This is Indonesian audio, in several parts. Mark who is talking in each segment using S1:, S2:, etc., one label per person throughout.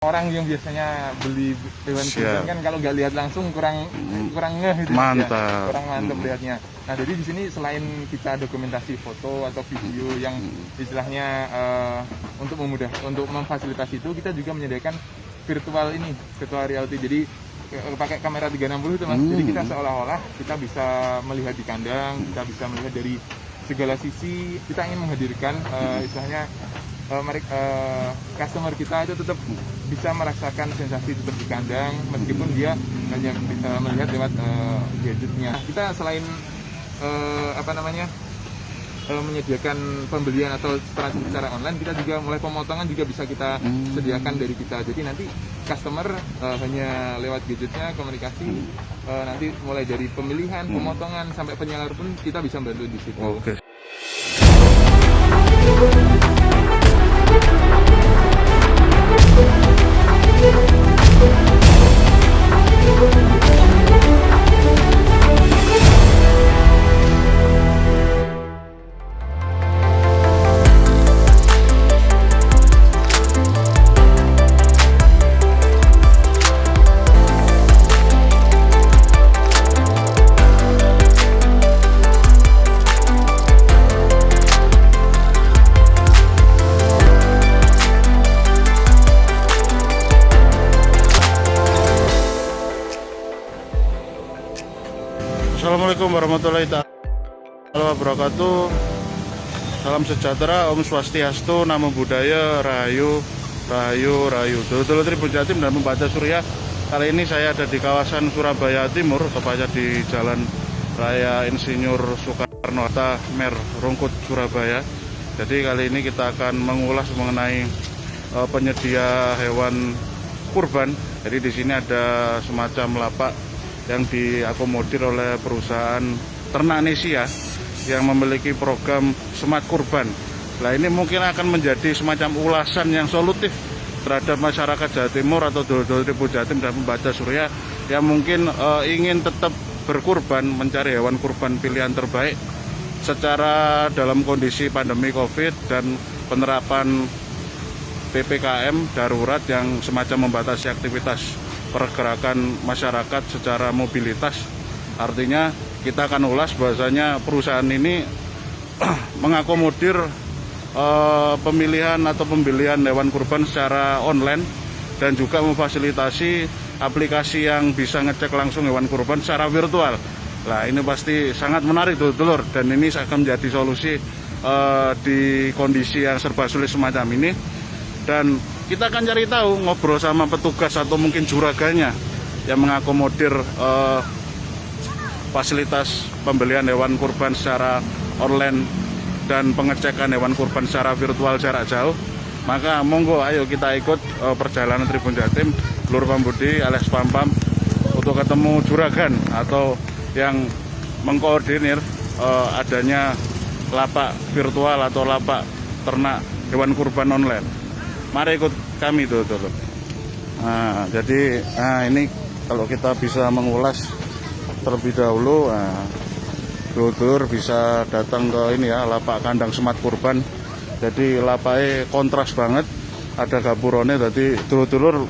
S1: Orang yang biasanya beli hewan kurban kan kalau nggak lihat langsung kurang ngeh gitu.
S2: Mantap.
S1: Ya, kurang mantap lihatnya. Nah, jadi di sini selain kita dokumentasi foto atau video yang istilahnya untuk memfasilitasi itu, kita juga menyediakan virtual reality. Jadi pakai kamera 360 itu Mas. Jadi kita seolah-olah kita bisa melihat di kandang, kita bisa melihat dari segala sisi. Kita ingin menghadirkan istilahnya customer kita itu tetap bisa merasakan sensasi tetap di kandang meskipun dia hanya melihat lewat gadgetnya. Kita selain menyediakan pembelian atau transaksi secara online, kita juga mulai pemotongan juga bisa kita sediakan dari kita. Jadi nanti customer hanya lewat gadgetnya komunikasi, nanti mulai dari pemilihan, pemotongan sampai penyalar pun kita bisa bantu di situ.
S2: Oke. Assalamualaikum warahmatullahi wabarakatuh. Salam sejahtera, Om Swastiastu, Namo Buddhaya, Rahayu, Rahayu, Rahayu. Dulur-dulur Tribun Jatim dan Pembaca Surya. Kali ini saya ada di kawasan Surabaya Timur, tepatnya di Jalan Raya Insinyur Soekarno-Hatta, Mer, Rungkut, Surabaya. Jadi kali ini kita akan mengulas mengenai penyedia hewan kurban. Jadi di sini ada semacam lapak yang diakomodir oleh perusahaan ternak Nesia yang memiliki program Smart Kurban. Nah, ini mungkin akan menjadi semacam ulasan yang solutif terhadap masyarakat Jawa Timur atau dulur-dulur Tribun Jatim dan Pembaca Surya yang mungkin ingin tetap berkurban, mencari hewan kurban pilihan terbaik secara dalam kondisi pandemi COVID dan penerapan PPKM darurat yang semacam membatasi aktivitas pergerakan masyarakat secara mobilitas. Artinya kita akan ulas bahwasanya perusahaan ini mengakomodir pemilihan atau pembelian hewan kurban secara online dan juga memfasilitasi aplikasi yang bisa ngecek langsung hewan kurban secara virtual. Nah, ini pasti sangat menarik dulur, dan ini akan menjadi solusi di kondisi yang serba sulit semacam ini. Dan kita akan cari tahu, ngobrol sama petugas atau mungkin juraganya yang mengakomodir fasilitas pembelian hewan kurban secara online dan pengecekan hewan kurban secara virtual jarak jauh. Maka monggo ayo kita ikut perjalanan Tribun Jatim, Lur Pambudi alias Pampam, untuk ketemu juragan atau yang mengkoordinir adanya lapak virtual atau lapak ternak hewan kurban online. Mari ikut kami dulu. Nah, jadi ini kalau kita bisa mengulas terlebih dahulu, dulur bisa datang ke ini ya, lapak kandang Smart Kurban. Jadi lapaknya kontras banget, ada gapurone. Jadi dulur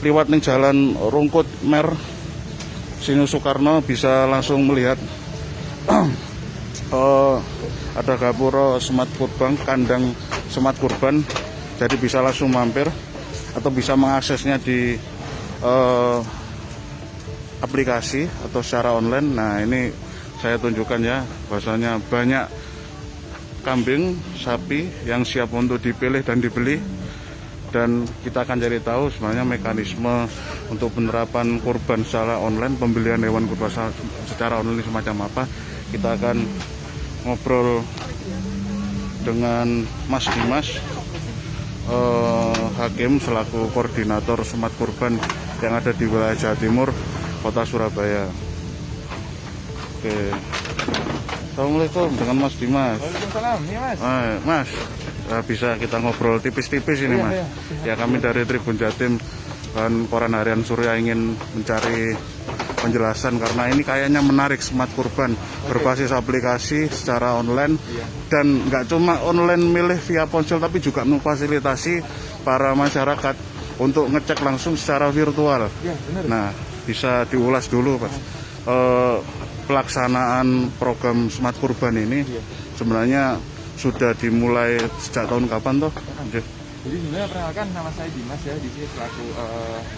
S2: liwat ning jalan Rungkut Mer Insinyur Soekarno bisa langsung melihat ada gapura Smart Kurban, kandang Smart Kurban. Jadi bisa langsung mampir atau bisa mengaksesnya di aplikasi atau secara online. Nah, ini saya tunjukkan ya, bahwasanya banyak kambing, sapi yang siap untuk dipilih dan dibeli. Dan kita akan cari tahu sebenarnya mekanisme untuk penerapan kurban secara online, pembelian hewan kurban secara online semacam apa. Kita akan ngobrol dengan Mas Dimas, Hakim selaku koordinator Smart Kurban yang ada di wilayah Jawa Timur, Kota Surabaya. Oke. Assalamualaikum dengan Mas Dimas.
S1: Waalaikumsalam, iya Mas.
S2: Mas, bisa kita ngobrol tipis-tipis ini Mas. Ya, kami dari Tribun Jatim dan Koran Harian Surya ingin mencari penjelasan karena ini kayaknya menarik, Smart Kurban berbasis aplikasi secara online dan nggak cuma online milih via ponsel tapi juga memfasilitasi para masyarakat untuk ngecek langsung secara virtual.
S1: Ya, benar.
S2: Nah, bisa diulas dulu Mas. Pelaksanaan program Smart Kurban ini sebenarnya sudah dimulai sejak tahun kapan toh?
S1: Jadi sebenarnya perkenalkan, nama saya Dimas ya, di sini selaku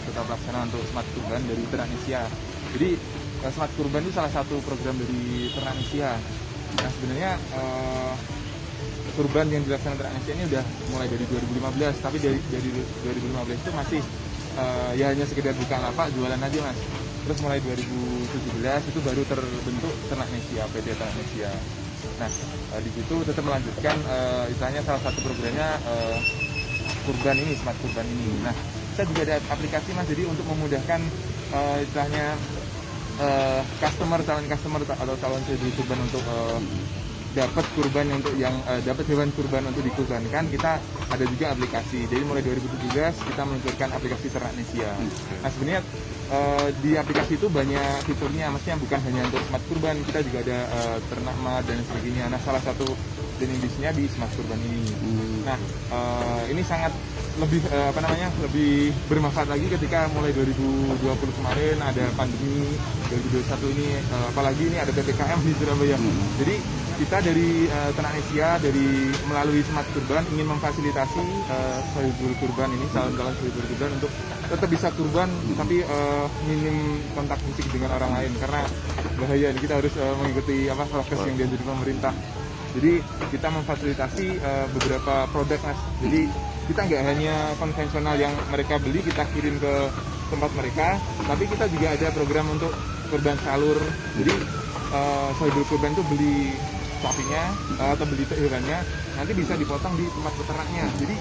S1: ketua pelaksana untuk Smart Kurban dari Ternanesia. Jadi Smart Kurban itu salah satu program dari Ternanesia. Nah sebenarnya kurban yang dilaksanakan Ternanesia ini udah mulai dari 2015, tapi dari 2015 itu masih ya hanya sekedar buka lapak jualan aja Mas. Terus mulai 2017 itu baru terbentuk Ternanesia, PT Ternanesia. Nah di situ tetap melanjutkan istilahnya salah satu programnya kurban ini, Smart Kurban ini. Nah kita juga ada aplikasi Mas, jadi untuk memudahkan istilahnya calon customer atau calon pembeli kurban untuk dapat kurban untuk yang dapat hewan kurban untuk dikurbankan, kita ada juga aplikasi. Jadi mulai 2017 kita meluncurkan aplikasi Ternanesia. Nah sebenarnya di aplikasi itu banyak fiturnya, maksudnya bukan hanya untuk Smart Kurban, kita juga ada ternak mat dan sebagainya. Nah salah satu jenisnya di Smart Kurban ini. Nah ini sangat lebih lebih bermanfaat lagi ketika mulai 2020 kemarin ada pandemi, 2021 ini apalagi ini ada PPKM di Surabaya. Jadi kita dari Ternanesia melalui Smart Kurban ingin memfasilitasi sahibul kurban ini, calon-calon sahibul kurban untuk tetap bisa kurban tapi minim kontak fisik dengan orang lain karena bahaya. Kita harus mengikuti prokes yang dianjurkan pemerintah. Jadi kita memfasilitasi beberapa produk Mas. Jadi kita nggak hanya konvensional yang mereka beli kita kirim ke tempat mereka, tapi kita juga ada program untuk kurban salur. Jadi sahibul kurban itu beli sapinya atau beli hewannya, nanti bisa dipotong di tempat peternaknya. Jadi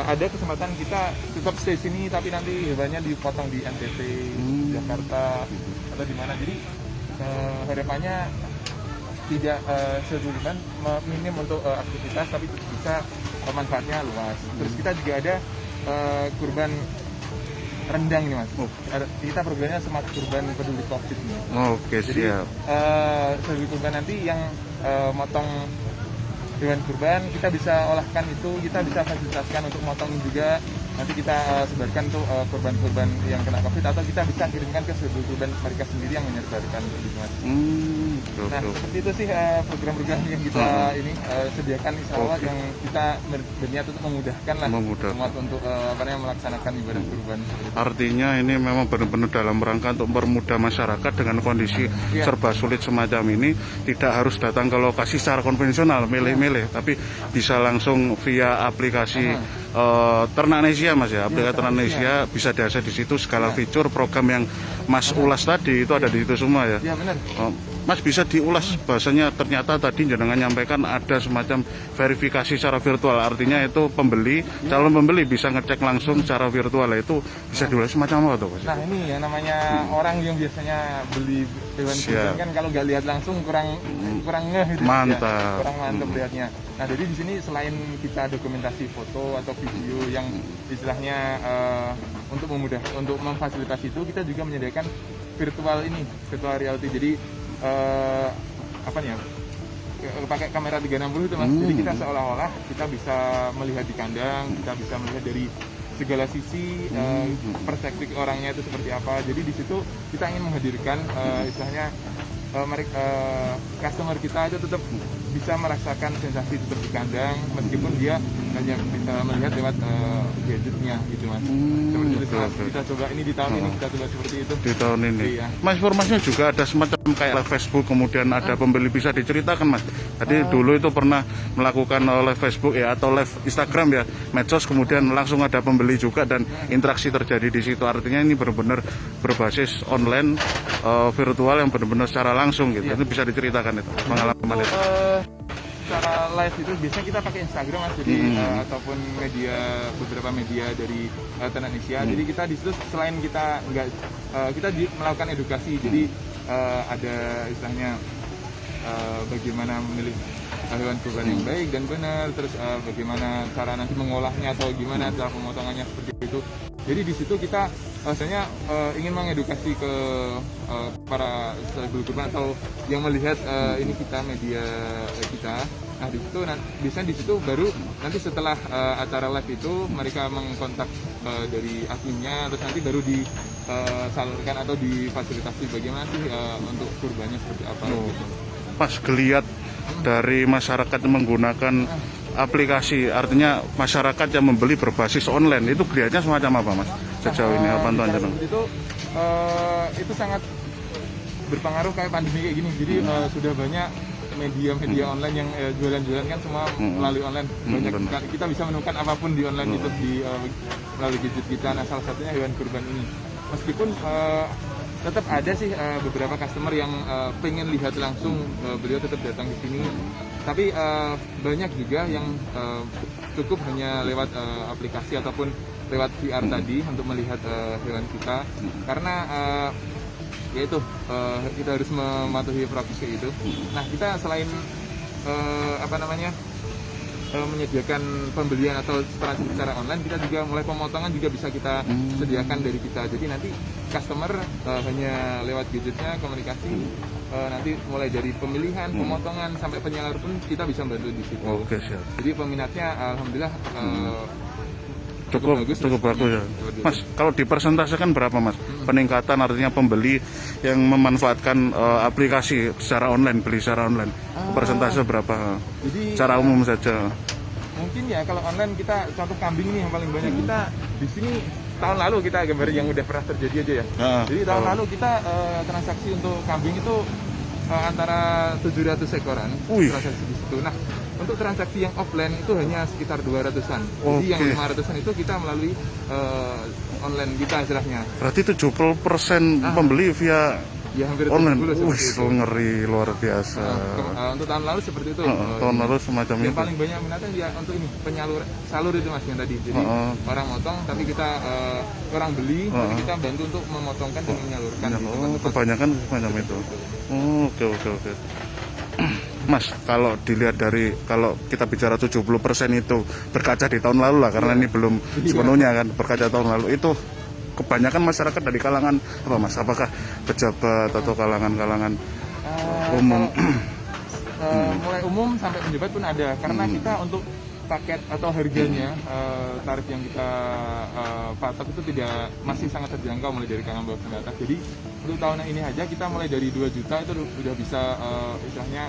S1: ada kesempatan kita tetap stay sini tapi nanti hewannya dipotong di NTT, Jakarta atau di mana. Jadi harapannya tidak sebulan minim untuk aktivitas tapi bisa manfaatnya luas. Terus kita juga ada kurban rendang ini Mas. Kita programnya Smart Kurban Peduli Covid nih.
S2: Oke,
S1: jadi,
S2: siap.
S1: Jadi kurban nanti yang motong hewan kurban kita bisa olahkan itu, kita bisa fasilitaskan untuk motong juga. Nanti kita sebarkan tuh kurban-kurban yang kena Covid atau kita bisa kirimkan ke sahibul kurban mereka sendiri yang menyebarkan gitu Mas. Nah seperti itu sih program-program yang kita ini sediakan insya Allah yang kita berniat untuk memudahkan lah umat untuk melaksanakan ibadah kurban.
S2: Artinya ini memang benar-benar dalam rangka untuk mempermudah masyarakat dengan kondisi serba sulit semacam ini, tidak harus datang ke lokasi secara konvensional milih-milih, tapi bisa langsung via aplikasi Ternanesia Mas ya, aplikasi Ternanesia bisa diakses di situ segala fitur program yang Mas ulas tadi itu ada di situ semua ya.
S1: Iya benar.
S2: Mas bisa diulas bahasanya ternyata tadi jenengan nyampaikan ada semacam verifikasi secara virtual, artinya itu pembeli, calon pembeli bisa ngecek langsung secara virtual, itu bisa diulas semacam apa tuh Mas?
S1: Nah ini yang namanya orang yang biasanya beli hewan kurban kan kalau nggak lihat langsung kurang ngeh gitu.
S2: Mantap.
S1: Kurang mantap lihatnya. Nah jadi di sini selain kita dokumentasi foto atau video yang istilahnya untuk memfasilitasi itu, kita juga menyediakan virtual reality. Jadi pakai kamera 360 itu Mas. Jadi kita seolah-olah kita bisa melihat di kandang, kita bisa melihat dari segala sisi perspektif orangnya itu seperti apa. Jadi di situ kita ingin menghadirkan istilahnya customer kita itu tetap bisa merasakan sensasi tetap di kandang meskipun dia hanya bisa melihat lewat gadgetnya gitu Mas. Seperti itu Mas. Kita coba ini di tahun ini kita coba seperti itu. Di tahun ini. Iya.
S2: Mas informasinya juga ada semacam kayak live Facebook, kemudian ada pembeli, bisa diceritakan Mas. Tadi dulu itu pernah melakukan live Facebook ya atau live Instagram ya, medsos, kemudian langsung ada pembeli juga dan interaksi terjadi di situ. Artinya ini benar-benar berbasis online virtual yang benar-benar secara langsung gitu. Itu bisa diceritakan itu pengalaman itu.
S1: Secara live itu biasanya kita pakai Instagram Mas, jadi ataupun beberapa media dari Ternanesia. Jadi kita di situ selain kita melakukan edukasi, jadi ada istilahnya bagaimana memilih hewan kurban yang baik dan benar, terus bagaimana cara nanti mengolahnya atau gimana cara pemotongannya seperti itu. Jadi di situ kita sebenarnya ingin mengedukasi ke para sahibul kurban atau yang melihat ini kita media kita. Nah di situ biasanya di situ baru nanti setelah acara live itu mereka mengkontak dari adminnya, terus nanti baru disalurkan atau difasilitasi bagaimana sih untuk kurbannya seperti apa. Gitu.
S2: Pas geliat dari masyarakat yang menggunakan aplikasi, artinya masyarakat yang membeli berbasis online, itu geliatnya semacam apa Mas? Sejauh ini apa pantauan
S1: itu sangat berpengaruh kayak pandemi kayak gini. Jadi sudah banyak media online yang jualan-jualan kan semua melalui online. Banyak kita bisa menemukan apapun di online itu melalui gadget kita. Nah salah satunya hewan kurban ini. Meskipun tetap ada sih beberapa customer yang pengen lihat langsung, beliau tetap datang ke sini. Tapi banyak juga yang cukup hanya lewat aplikasi ataupun lewat VR tadi untuk melihat hewan kita. Karena yaitu kita harus mematuhi prokes itu. Nah kita selain menyediakan pembelian atau transaksi secara online, kita juga mulai pemotongan juga bisa kita sediakan dari kita. Jadi nanti customer hanya lewat gadgetnya komunikasi, nanti mulai dari pemilihan, pemotongan sampai penyalur pun kita bisa bantu di situ.
S2: Oke, siap.
S1: Jadi peminatnya alhamdulillah
S2: cukup bagus ya. Mas, kalau dipersentasekan berapa Mas? Peningkatan artinya pembeli yang memanfaatkan aplikasi secara online, beli secara online. Persentase berapa?
S1: Jadi
S2: secara umum saja.
S1: Mungkin ya kalau online kita contoh kambing nih yang paling banyak kita di sini tahun lalu kita gambar yang udah pernah terjadi aja ya. Jadi tahun lalu kita transaksi untuk kambing itu antara 700 ekoran transaksi di situ. Nah, untuk transaksi yang offline itu hanya sekitar 200-an. Jadi yang 500-an itu kita melalui online kita istilahnya.
S2: Berarti 70% pembeli via
S1: ya, hampir
S2: online. Ngeri luar biasa.
S1: Untuk tahun lalu seperti itu.
S2: Tahun lalu semacam itu.
S1: Yang paling banyak minatnya ya untuk ini salur itu Mas yang tadi. Jadi orang motong tapi kita orang beli, tapi kita bantu untuk memotongkan dan menyalurkan.
S2: Kebanyakan semacam itu. Oke. Mas, kalau dilihat dari, kalau kita bicara 70% itu berkaca di tahun lalu lah, karena ini belum sepenuhnya kan, berkaca tahun lalu, itu kebanyakan masyarakat dari kalangan apa Mas? Apakah pejabat atau kalangan-kalangan umum?
S1: Mulai umum sampai pejabat pun ada, karena kita untuk paket atau harganya tarif yang kita patok itu masih sangat terjangkau mulai dari kalangan bawah ke atas. Jadi untuk tahun ini aja kita mulai dari 2 juta itu udah bisa istilahnya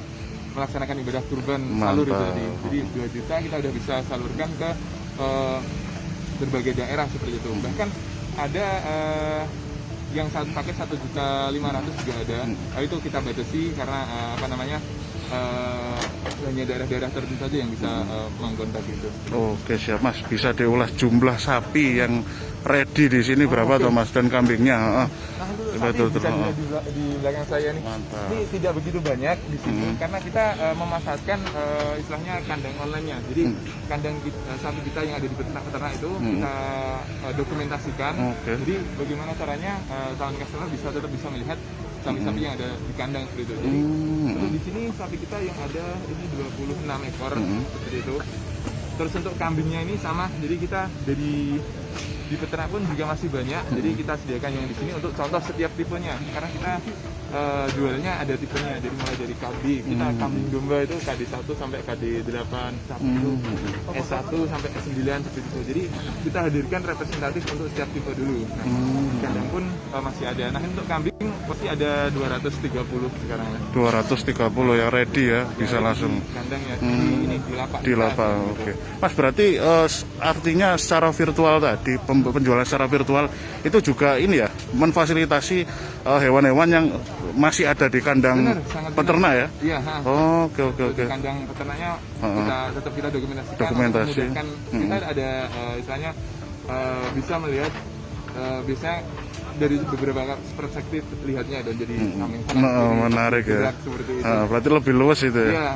S1: melaksanakan ibadah kurban salur itu tadi. Jadi 2 juta kita udah bisa salurkan ke berbagai daerah seperti itu. Bahkan ada yang satu paket 1.500.000 juga ada. Itu kita batasi karena hanya daerah-daerah tertentu saja yang bisa mengkontak itu.
S2: Oke, siap Mas. Bisa diulas jumlah sapi yang ready di sini berapa toh Mas, dan kambingnya?
S1: Betul. Bisa di belakang saya nih. Mantap. Ini tidak begitu banyak di sini karena kita memanfaatkan istilahnya kandang online-nya. Jadi kandang sapi kita yang ada di peternak itu kita dokumentasikan. Jadi bagaimana caranya calon customer tetap bisa melihat sapi-sapi yang ada di kandang seperti itu. Jadi untuk di sini sapi kita yang ada ini 26 ekor seperti itu. Terus untuk kambingnya ini sama, jadi kita di peternak pun juga masih banyak. Jadi kita sediakan yang di sini untuk contoh setiap tipenya, karena kita jualnya ada tipenya. Jadi mulai dari KD, kita kambing domba itu KD1 sampai KD8, sapi itu S1 sampai S9 seperti itu. Jadi kita hadirkan representatif untuk setiap tipe dulu. Nah, kandang pun masih ada. Nah, untuk kambing pasti ada 230 sekarang ya. 230
S2: ya, ready ya, bisa langsung.
S1: Kandang ya, ini di lapak.
S2: Di lapak, oke. Mas, berarti artinya secara virtual tadi, penjualan secara virtual itu juga ini ya, memfasilitasi hewan-hewan yang masih ada di kandang peternak ya?
S1: Iya.
S2: Oke.
S1: Di kandang peternaknya kita dokumentasikan. Kita ada istilahnya bisa melihat biasanya dari beberapa perspektif lihatnya dan jadi
S2: menarik ya. Berarti lebih luas itu ya.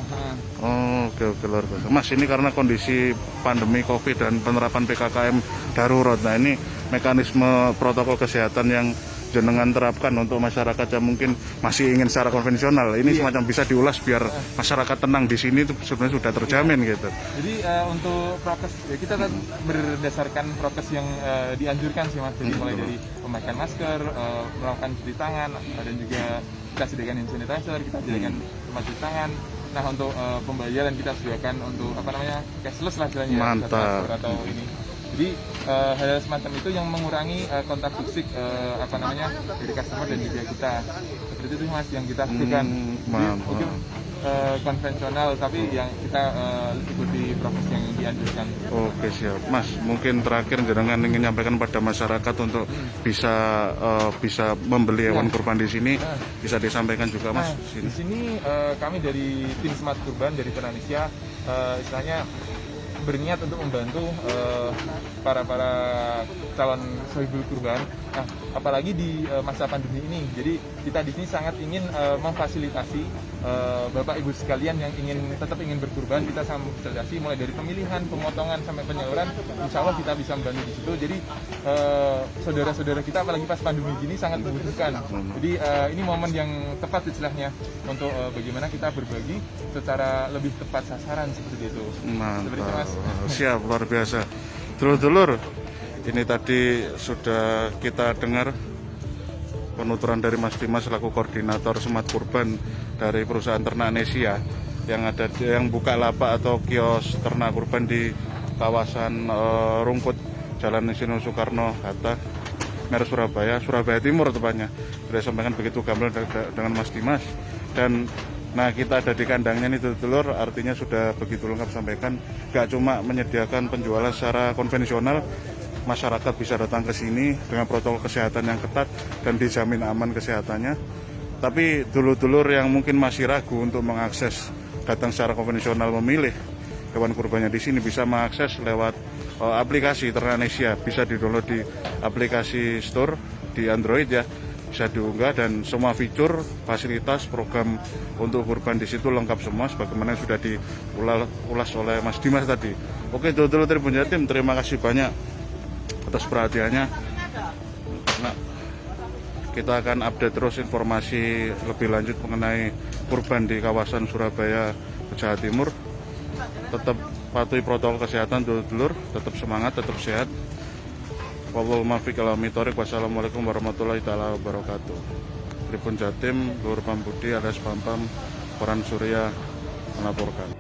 S2: Oke, luar biasa. Mas, ini karena kondisi pandemi Covid dan penerapan PKKM darurat. Nah, ini mekanisme protokol kesehatan yang jenengan terapkan untuk masyarakat yang mungkin masih ingin secara konvensional. Ini semacam bisa diulas biar masyarakat tenang di sini itu sebenarnya sudah terjamin gitu.
S1: Jadi untuk prokes ya kita berdasarkan prokes yang dianjurkan sih Mas. Jadi mulai dari pemakaian masker, melakukan cuci tangan, dan juga kita sediakan hand sanitizer, kita sediakan tempat cuci tangan, Nah untuk pembayaran kita sediakan untuk cashless lah istilahnya,
S2: Mantap.
S1: transfer atau ini. Jadi hal semacam itu yang mengurangi kontak fisik dari customer dan juga kita. Seperti itu Mas yang kita lakukan. Jadi, mungkin konvensional tapi yang kita ikuti proses yang dianjurkan.
S2: Oke siap, Mas. Mungkin terakhir jenengan ingin menyampaikan pada masyarakat untuk bisa membeli hewan kurban di sini, bisa disampaikan juga Mas.
S1: Di sini kami dari tim Smart Kurban dari Indonesia istilahnya berniat untuk membantu para calon sohibul kurban. Nah, apalagi di masa pandemi ini. Jadi kita di sini sangat ingin memfasilitasi Bapak Ibu sekalian yang tetap ingin berkurban. Kita sangat memfasilitasi mulai dari pemilihan, pemotongan sampai penyaluran. Insya Allah kita bisa membantu di situ. Jadi saudara-saudara kita apalagi pas pandemi ini sangat membutuhkan. Jadi ini momen yang tepat istilahnya untuk bagaimana kita berbagi secara lebih tepat sasaran seperti itu.
S2: Mantap.
S1: Seperti itu, Mas.
S2: Siap, luar biasa. Dulur-dulur, ini tadi sudah kita dengar penuturan dari Mas Dimas selaku koordinator Smart Kurban dari perusahaan ternak Nesia yang buka lapak atau kios ternak kurban di kawasan Rungkut Jalan Insinyur Soekarno Hatta, Mer Surabaya Timur tepatnya. Sudah sampaikan begitu gamblang dengan Mas Dimas. Dan nah kita ada di kandangnya nih dulur, artinya sudah begitu lengkap sampaikan. Gak cuma menyediakan penjualan secara konvensional, masyarakat bisa datang ke sini dengan protokol kesehatan yang ketat dan dijamin aman kesehatannya. Tapi dulur-dulur yang mungkin masih ragu untuk mengakses datang secara konvensional memilih hewan kurbannya di sini bisa mengakses lewat aplikasi Ternak Nesia, bisa di-download di aplikasi store di Android ya. Bisa diunggah dan semua fitur, fasilitas, program untuk kurban di situ lengkap semua sebagaimana yang sudah diulas oleh Mas Dimas tadi. Oke, dulur-dulur Tribun Jatim, terima kasih banyak atas perhatiannya. Nah, kita akan update terus informasi lebih lanjut mengenai kurban di kawasan Surabaya, Jawa Timur. Tetap patuhi protokol kesehatan dulur-dulur, tetap semangat, tetap sehat. Wassalamualaikum warahmatullahi taala wabarakatuh. Tribun Jatim, Lur Pambudi alias Pampam, Koran Surya melaporkan.